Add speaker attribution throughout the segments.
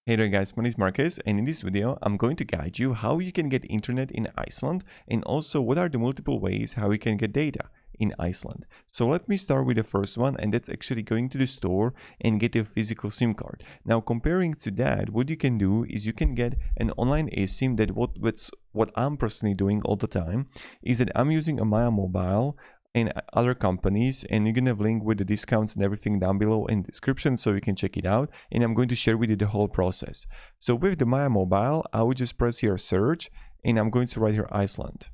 Speaker 1: Hey there guys, my name is Marcus, and in this video I'm going to guide you how you can get internet in Iceland and also what are the multiple ways how you can get data in Iceland. So let me start with the first one, and that's actually going to the store and get a physical SIM card. Now comparing to that, what you can do is you can get an online eSIM. That what I'm personally doing all the time is that I'm using a Maya Mobile and other companies, and you're gonna have link with the discounts and everything down below in the description so you can check it out, and I'm going to share with you the whole process. So with the Maya Mobile, I would just press here search, and I'm going to write here Iceland.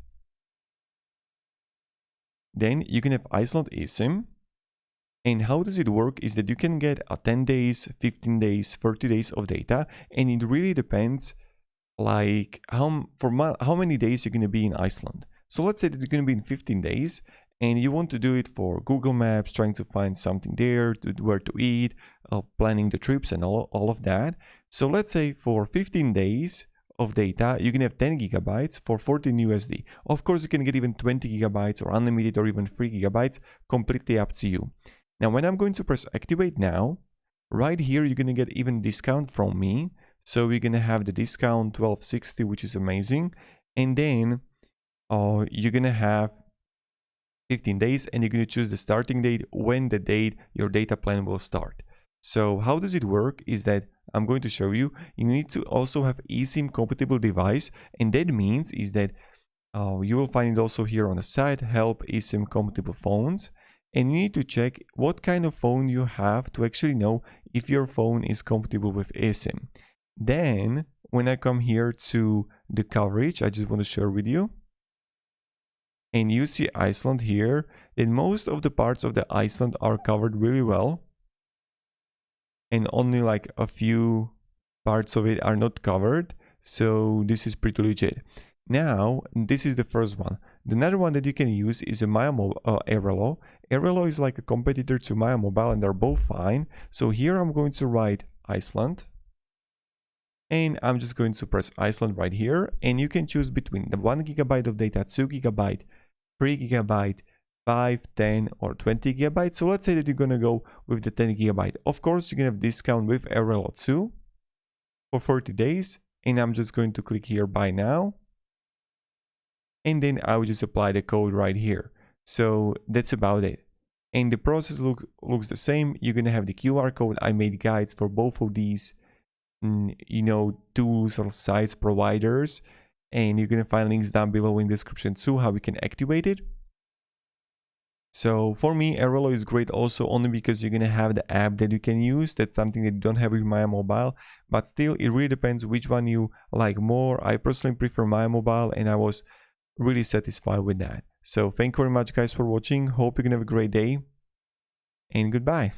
Speaker 1: Then you can have Iceland eSIM, and how does it work is that you can get a 10 days, 15 days, 30 days of data, and it really depends like how many days you're going to be in Iceland. So let's say that you're going to be in 15 days and you want to do it for Google Maps, trying to find something there, where to eat, planning the trips and all of that. So let's say for 15 days of data, you can have 10 gigabytes for 14 USD. Of course, you can get even 20 gigabytes or unlimited or even 3 gigabytes, completely up to you. Now, when I'm going to press activate now, right here, you're going to get even discount from me. So we're going to have the discount 1260, which is amazing. And then you're going to have 15 days, and you're going to choose the starting date when the date your data plan will start. So how does it work is that I'm going to show you. You need to also have eSIM compatible device, and that means is that you will find it also here on the site, help eSIM compatible phones, and you need to check what kind of phone you have to actually know if your phone is compatible with eSIM. Then when I come here to the coverage, I just want to share with you, and you see Iceland here, then most of the parts of the Iceland are covered really well, and only like a few parts of it are not covered. So this is pretty legit. Now this is the first one. The another one that you can use is a Airalo. Airalo is like a competitor to Maya Mobile, and they're both fine. So here I'm going to write Iceland, and I'm just going to press Iceland right here, and you can choose between the 1 gigabyte of data, 2 gigabyte, 3 gigabyte, 5, 10, or 20 gigabytes. So let's say that you're going to go with the 10 gigabyte. Of course, you can have discount with Airalo too for 40 days. And I'm just going to click here buy now. And then I will just apply the code right here. So that's about it. And the process looks the same. You're going to have the QR code. I made guides for both of these tools or sites providers, and you're going to find links down below in the description too how we can activate it. So for me, Airalo is great also only because you're going to have the app that you can use. That's something that you don't have with Maya Mobile, but still it really depends which one you like more. I personally prefer Maya Mobile, and I was really satisfied with that. So thank you very much guys for watching. Hope you can have a great day, and goodbye.